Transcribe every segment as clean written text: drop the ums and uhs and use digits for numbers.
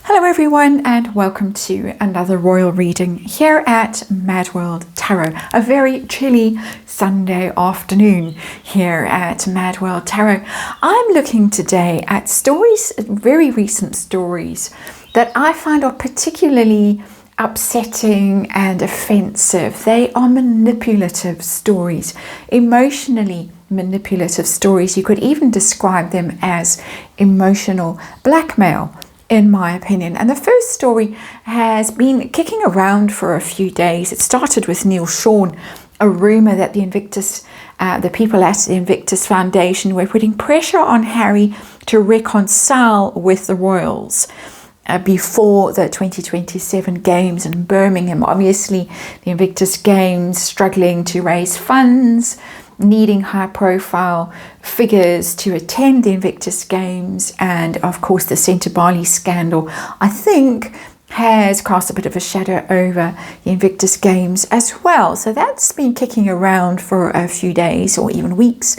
Hello everyone and welcome to another royal reading here at MadWorldTarot. A very chilly Sunday afternoon here at MadWorldTarot. I'm looking today at stories, very recent stories that I find are particularly upsetting and offensive. They are manipulative stories, emotionally manipulative stories. You could even describe them as emotional blackmail, in my opinion. And the first story has been kicking around for a few days. It started with Neil Sean, a rumor that the people at the Invictus Foundation were putting pressure on Harry to reconcile with the royals before the 2027 games in Birmingham. Obviously, the Invictus Games struggling to raise funds, needing high-profile figures to attend the Invictus Games, and of course the Centre Bali scandal, I think, has cast a bit of a shadow over the Invictus Games as well. So that's been kicking around for a few days or even weeks.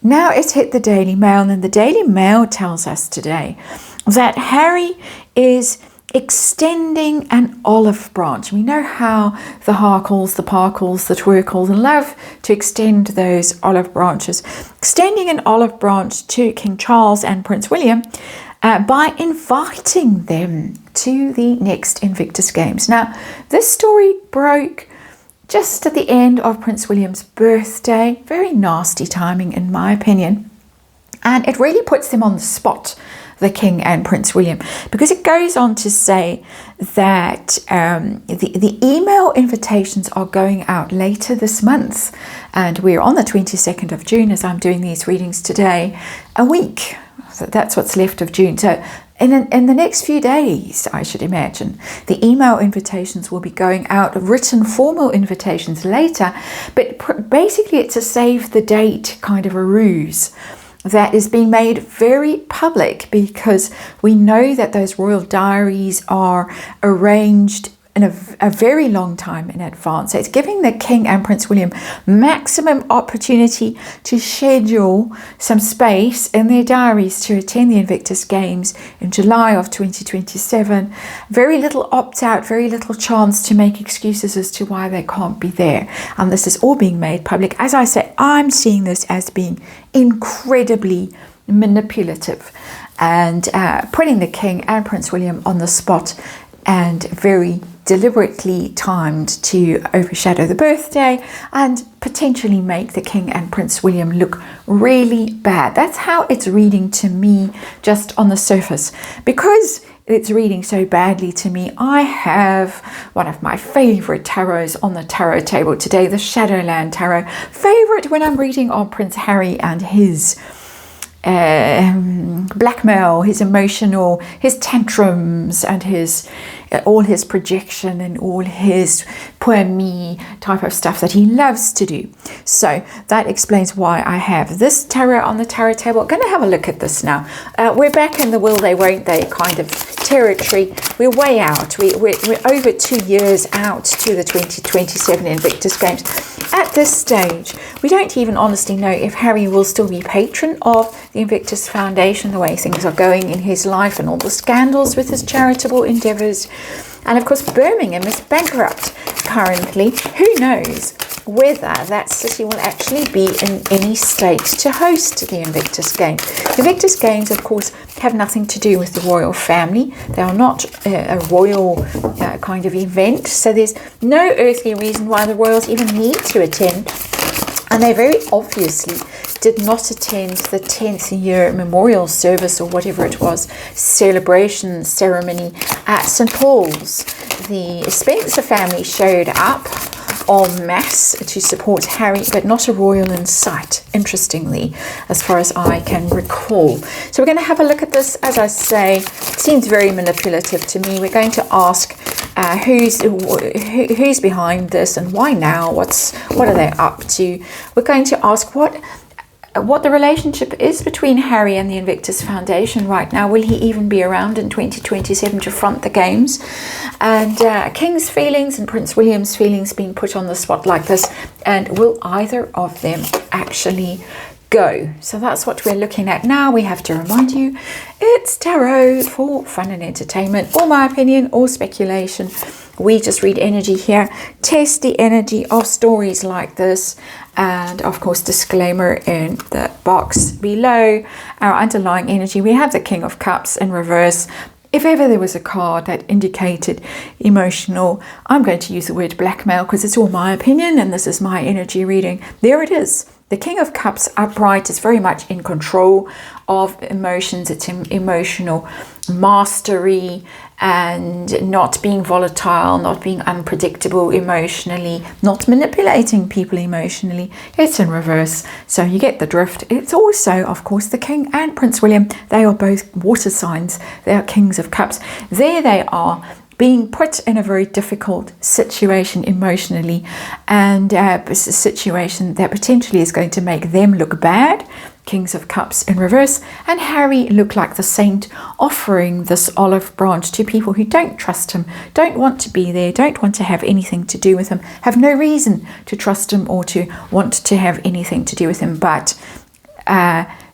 Now it's hit the Daily Mail, and the Daily Mail tells us today that Harry is extending an olive branch. We know how the Harkles, the Parkles, the Twerkles love to extend those olive branches. Extending an olive branch to King Charles and Prince William by inviting them to the next Invictus Games. Now, this story broke just at the end of Prince William's birthday. Very nasty timing, in my opinion. And it really puts them on the spot, the King and Prince William, because it goes on to say that the email invitations are going out later this month, and we're on the 22nd of June as I'm doing these readings today, a week. So that's what's left of June. So in the next few days, I should imagine, the email invitations will be going out, written formal invitations later, but basically it's a save the date kind of a ruse that is being made very public, because we know that those royal diaries are arranged in a very long time in advance. So it's giving the King and Prince William maximum opportunity to schedule some space in their diaries to attend the Invictus Games in July of 2027. Very little opt-out, very little chance to make excuses as to why they can't be there. And this is all being made public. As I say, I'm seeing this as being incredibly manipulative and putting the King and Prince William on the spot, and very deliberately timed to overshadow the birthday and potentially make the King and Prince William look really bad. That's how it's reading to me, just on the surface. Because it's reading so badly to me, I have one of my favorite tarots on the tarot table today, the Shadowland Tarot. Favorite when I'm reading on Prince Harry and his blackmail, his emotional, his tantrums, and all his projection and all his poor me type of stuff that he loves to do. So that explains why I have this tarot on the tarot table. I'm going to have a look at this now. We're back in the will they won't they kind of territory. We're way out. We're over 2 years out to the 2027 Invictus Games. At this stage, we don't even honestly know if Harry will still be patron of the Invictus Foundation, the way things are going in his life and all the scandals with his charitable endeavours. And of course, Birmingham is bankrupt currently. Who knows whether that city will actually be in any state to host the Invictus Games. The Invictus Games, of course, have nothing to do with the royal family. They are not a royal kind of event. So there's no earthly reason why the royals even need to attend. And they very obviously did not attend the 10th year memorial service, or whatever it was, celebration ceremony at St. Paul's. The Spencer family showed up en masse to support Harry, but not a royal in sight, interestingly, as far as I can recall. So we're going to have a look at this. As I say, it seems very manipulative to me. We're going to ask who's behind this and why now? What are they up to? We're going to ask what the relationship is between Harry and the Invictus Foundation right now. Will he even be around in 2027 to front the games? And King's feelings and Prince William's feelings being put on the spot like this, and will either of them actually go. So that's what we're looking at now. We have to remind you, it's tarot for fun and entertainment, or my opinion, or speculation. We just read energy here, test the energy of stories like this, and of course disclaimer in the box below. Our underlying energy, we have the King of Cups in reverse. If ever there was a card that indicated emotional, I'm going to use the word blackmail because it's all my opinion and this is my energy reading. There it is. The King of Cups upright is very much in control of emotions. It's emotional mastery and not being volatile, not being unpredictable emotionally, not manipulating people emotionally. It's in reverse. So you get the drift. It's also, of course, the King and Prince William. They are both water signs. They are Kings of Cups. There they are, being put in a very difficult situation emotionally, and a situation that potentially is going to make them look bad. Kings of Cups in reverse, and Harry looked like the saint, offering this olive branch to people who don't trust him, don't want to be there, don't want to have anything to do with him, have no reason to trust him or to want to have anything to do with him, but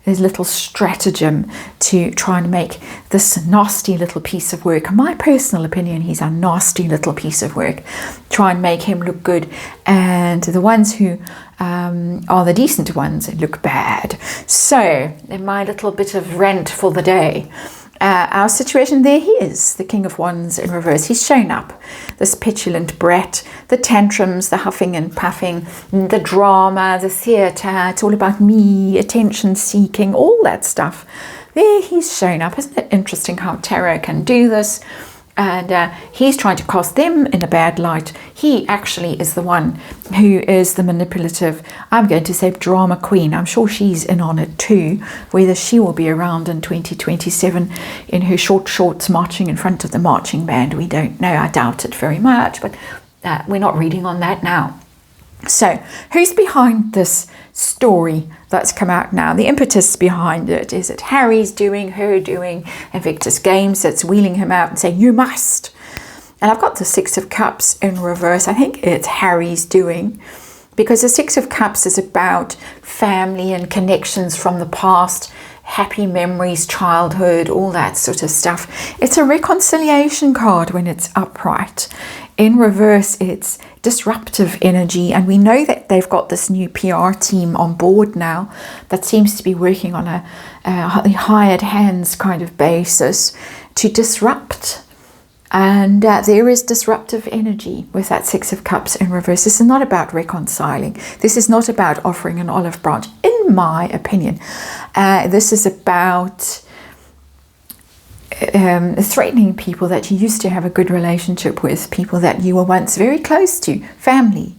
there's a little stratagem to try and make this nasty little piece of work. In my personal opinion, he's a nasty little piece of work. Try and make him look good, and the ones who are the decent ones look bad. So, in my little bit of rant for the day, our situation, there he is, the King of Wands in reverse. He's shown up, this petulant brat, the tantrums, the huffing and puffing, the drama, the theatre. It's all about me, attention seeking, all that stuff. There he's shown up. Isn't it interesting how tarot can do this? And he's trying to cast them in a bad light. He actually is the one who is the manipulative, I'm going to say, drama queen. I'm sure she's in on it too. Whether she will be around in 2027 in her short shorts marching in front of the marching band, we don't know. I doubt it very much, but we're not reading on that now. So who's behind this story that's come out now? The impetus behind it, is it Harry's doing, her doing, Invictus Games that's wheeling him out and saying you must? And I've got the Six of Cups in reverse. I think it's Harry's doing, because the Six of Cups is about family and connections from the past, happy memories, childhood, all that sort of stuff. It's a reconciliation card when it's upright. In reverse, it's disruptive energy, and we know that they've got this new PR team on board now that seems to be working on a hired hands kind of basis to disrupt. And there is disruptive energy with that Six of Cups in reverse. This is not about reconciling. This is not about offering an olive branch, in my opinion. This is about threatening people that you used to have a good relationship with, people that you were once very close to, family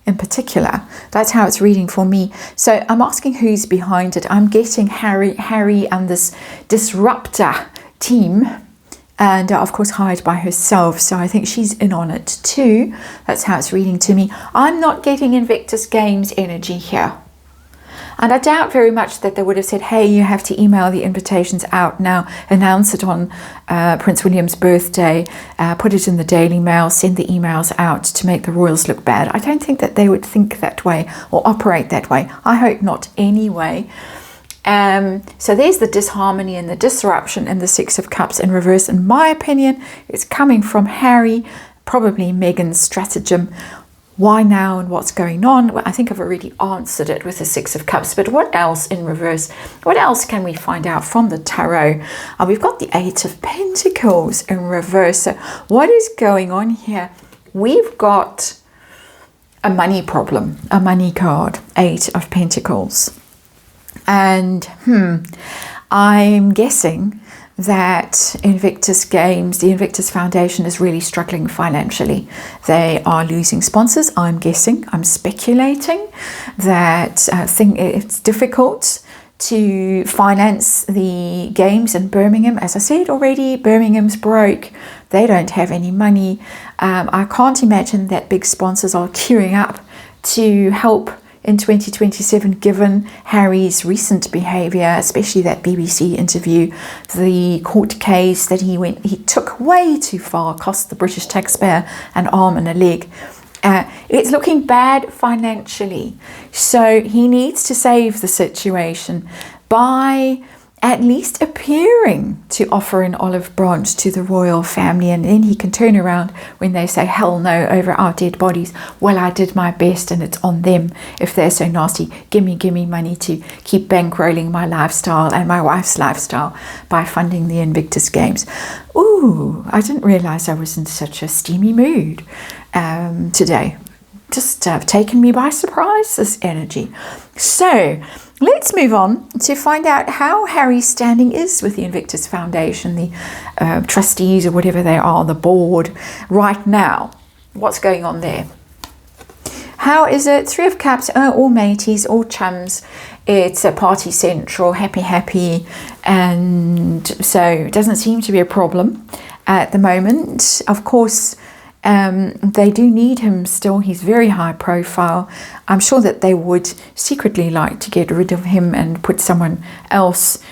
in particular. That's how it's reading for me. So I'm asking who's behind it. I'm getting Harry and this disruptor team, and of course hired by herself, so I think she's in on it too. That's how it's reading to me. I'm not getting Invictus Games energy here. And I doubt very much that they would have said, hey, you have to email the invitations out now, announce it on Prince William's birthday, put it in the Daily Mail, send the emails out to make the royals look bad. I don't think that they would think that way or operate that way. I hope not anyway. So there's the disharmony and the disruption in the Six of Cups in reverse. In my opinion, it's coming from Harry, probably Meghan's stratagem. Why now and what's going on? Well, I think I've already answered it with the Six of Cups, but what else in reverse? What else can we find out from the tarot? We've got the Eight of Pentacles in reverse. So what is going on here? We've got a money problem, a money card, Eight of Pentacles. And I'm guessing that Invictus Games, the Invictus Foundation, is really struggling financially. They are losing sponsors, I'm guessing. I'm speculating that it's difficult to finance the games in Birmingham. As I said already, Birmingham's broke. They don't have any money. I can't imagine that big sponsors are queuing up to help in 2027, given Harry's recent behaviour, especially that BBC interview, the court case that he took way too far, cost the British taxpayer an arm and a leg. It's looking bad financially. So he needs to save the situation by at least appearing to offer an olive branch to the royal family, and then he can turn around when they say hell no over our dead bodies. Well, I did my best and it's on them if they're so nasty. Give me money to keep bankrolling my lifestyle and my wife's lifestyle by funding the Invictus Games. Ooh, I didn't realize I was in such a steamy mood today. Just taken me by surprise, this energy. So let's move on to find out how Harry's standing is with the Invictus Foundation, the trustees or whatever they are, the board right now. What's going on there? How is it? Three of Cups, all mateys, all chums. It's a party central, happy, and so it doesn't seem to be a problem at the moment. Of course, they do need him still. He's very high profile. I'm sure that they would secretly like to get rid of him and put someone else.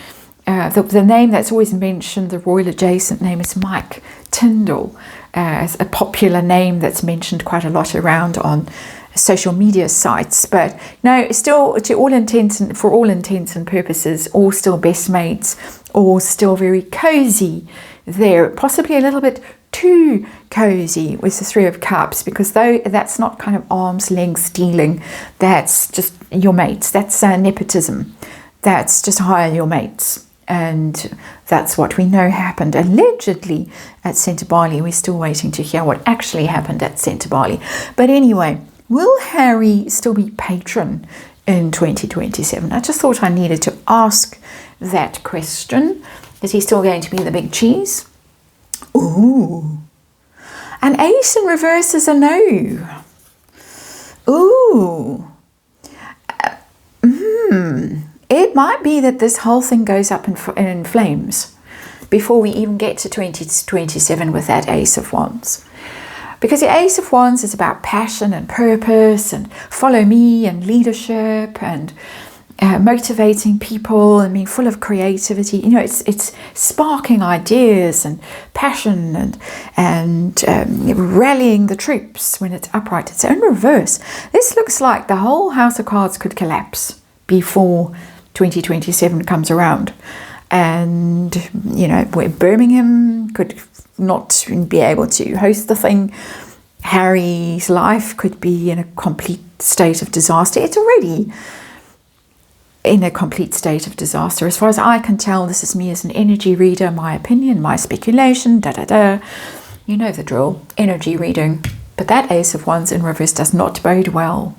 The name that's always mentioned, the royal adjacent name, is Mike Tyndall, as a popular name that's mentioned quite a lot around on social media sites. But no, still, for all intents and purposes, all still best mates, all still very cozy there, possibly a little bit too cozy with the Three of Cups, because though that's not kind of arm's length dealing, that's just your mates, that's nepotism, that's just hire your mates, and that's what we know happened allegedly at Centre Barley. We're still waiting to hear what actually happened at Centre Barley. But anyway, will Harry still be patron in 2027? I just thought I needed to ask that question. Is he still going to be the big cheese? Ooh. An ace in reverse is a no. Ooh. It might be that this whole thing goes up in flames before we even get to 2027 with that Ace of Wands. Because the Ace of Wands is about passion and purpose and follow me and leadership and motivating people and being full of creativity. You know, it's sparking ideas and passion and rallying the troops when it's upright. It's in reverse. This looks like the whole house of cards could collapse before 2027 comes around. And, you know, where Birmingham could not be able to host the thing. Harry's life could be in a complete state of disaster. It's already in a complete state of disaster. As far as I can tell, this is me as an energy reader, my opinion, my speculation, You know the drill, energy reading. But that Ace of Wands in reverse does not bode well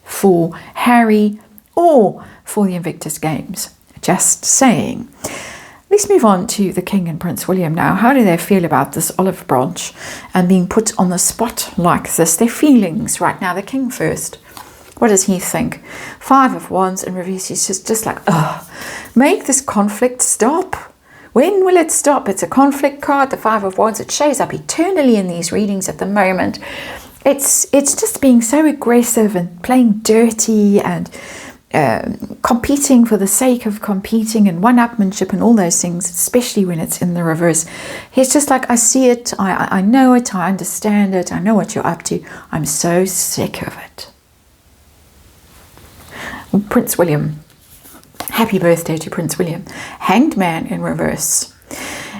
for Harry or for the Invictus Games. Just saying. Let's move on to the King and Prince William now. How do they feel about this olive branch and being put on the spot like this? Their feelings right now. The King first. What does he think? Five of Wands in reverse. He's just like, ugh, make this conflict stop. When will it stop? It's a conflict card, the Five of Wands. It shows up eternally in these readings at the moment. It's just being so aggressive and playing dirty and competing for the sake of competing and one-upmanship and all those things, especially when it's in the reverse. He's just like, I see it, I know it, I understand it, I know what you're up to. I'm so sick of it. Prince William. Happy birthday to Prince William. Hanged Man in reverse.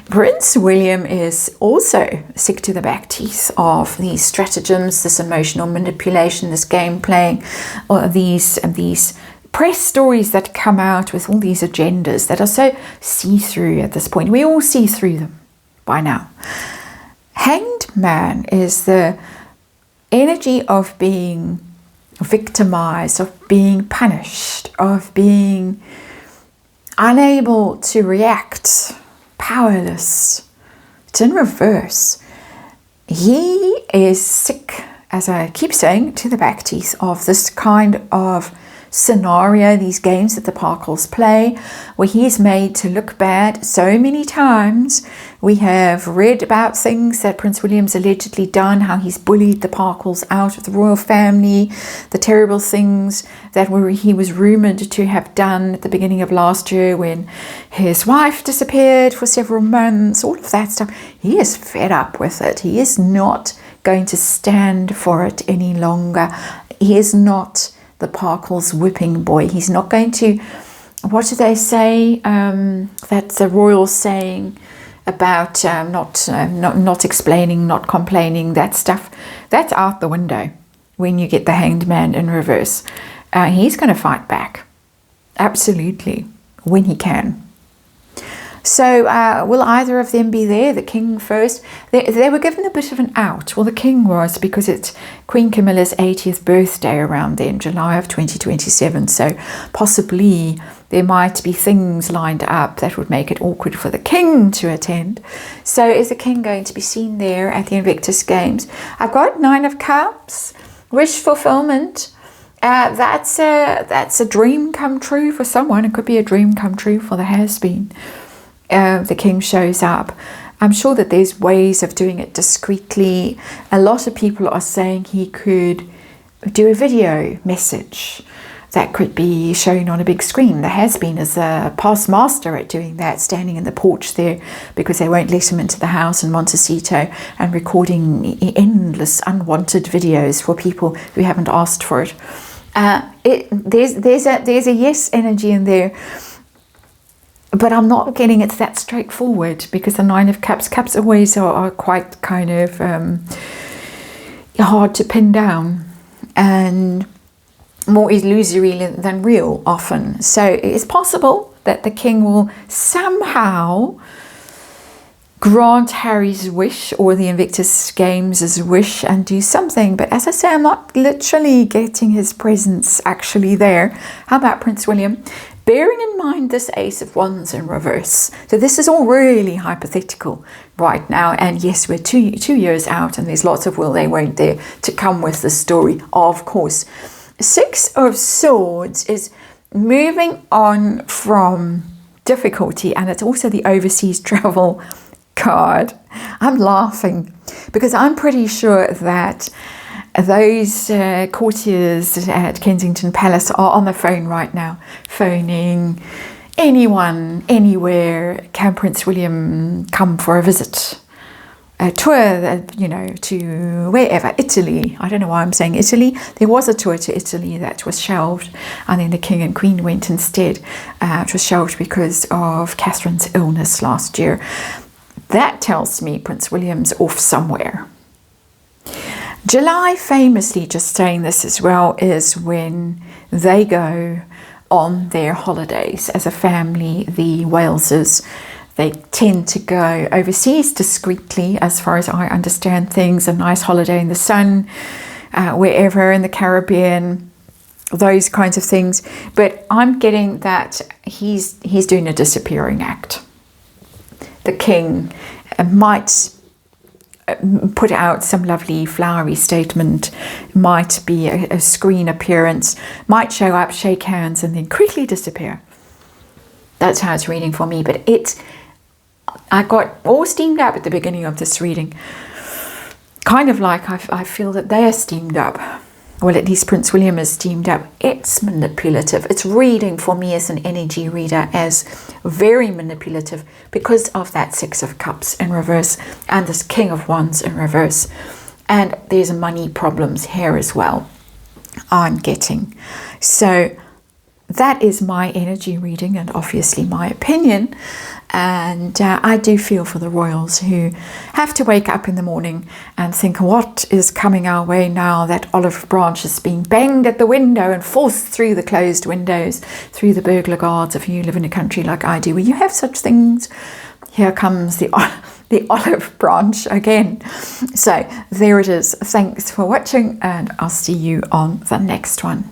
Prince William is also sick to the back teeth of these stratagems, this emotional manipulation, this game playing, or these press stories that come out with all these agendas that are so see-through at this point. We all see through them by now. Hanged Man is the energy of being victimized, of being punished, of being unable to react, powerless. It's in reverse. He is sick, as I keep saying, to the back teeth of this kind of scenario, these games that the Parkles play, where he is made to look bad so many times. We have read about things that Prince William's allegedly done, how he's bullied the Parkles out of the royal family, the terrible things that he was rumoured to have done at the beginning of last year when his wife disappeared for several months, all of that stuff. He is fed up with it. He is not going to stand for it any longer. He is not the Parkles whipping boy. He's not going to, what do they say? That's a royal saying about not explaining, not complaining, that stuff. That's out the window when you get the Hanged Man in reverse. He's going to fight back. Absolutely. When he can. So will either of them be there? The king first. They were given a bit of an out. Well, the king was, because it's Queen Camilla's 80th birthday around then, July of 2027. So possibly there might be things lined up that would make it awkward for the king to attend. So is the king going to be seen there at the Invictus Games? I've got 9 of Cups, wish fulfillment. That's a dream come true for someone. It could be a dream come true for the has-been. The king shows up. I'm sure that there's ways of doing it discreetly. A lot of people are saying he could do a video message that could be shown on a big screen. The has-been is a past master at doing that, standing in the porch there because they won't let him into the house in Montecito, and recording endless unwanted videos for people who haven't asked for it. There's a yes energy in there. But I'm not getting it's that straightforward, because the 9 of Cups always are quite kind of hard to pin down and more illusory than real often. So it's possible that the king will somehow grant Harry's wish, or the Invictus Games' wish, and do something. But as I say, I'm not literally getting his presence actually there. How about Prince William? Bearing in mind this Ace of Wands in reverse. So this is all really hypothetical right now. And yes, we're two years out, and there's lots of will they, won't there to come with the story, of course. 6 of Swords is moving on from difficulty, and it's also the overseas travel card. I'm laughing because I'm pretty sure that those courtiers at Kensington Palace are on the phone right now, phoning anyone, anywhere. Can Prince William come for a visit? A tour, to wherever, Italy. I don't know why I'm saying Italy. There was a tour to Italy that was shelved, and then the King and Queen went instead. It was shelved because of Catherine's illness last year. That tells me Prince William's off somewhere. July, famously, just saying this as well, is when they go on their holidays as a family. The Waleses, they tend to go overseas discreetly, as far as I understand things. A nice holiday in the sun, wherever in the Caribbean, those kinds of things. But I'm getting that he's doing a disappearing act. The king might put out some lovely flowery statement, might be a screen appearance, might show up, shake hands, and then quickly disappear. That's how it's reading for me. But I got all steamed up at the beginning of this reading, kind of like I feel that they are steamed up. Well, at least Prince William is steamed up. It's manipulative. It's reading for me as an energy reader as very manipulative, because of that 6 of Cups in reverse and this King of Wands in reverse. And there's money problems here as well, I'm getting. So that is my energy reading, and obviously my opinion. And I do feel for the royals who have to wake up in the morning and think, what is coming our way now that olive branch is being banged at the window and forced through the closed windows, through the burglar guards, if you live in a country like I do, where you have such things. Here comes the olive branch again. So there it is. Thanks for watching, and I'll see you on the next one.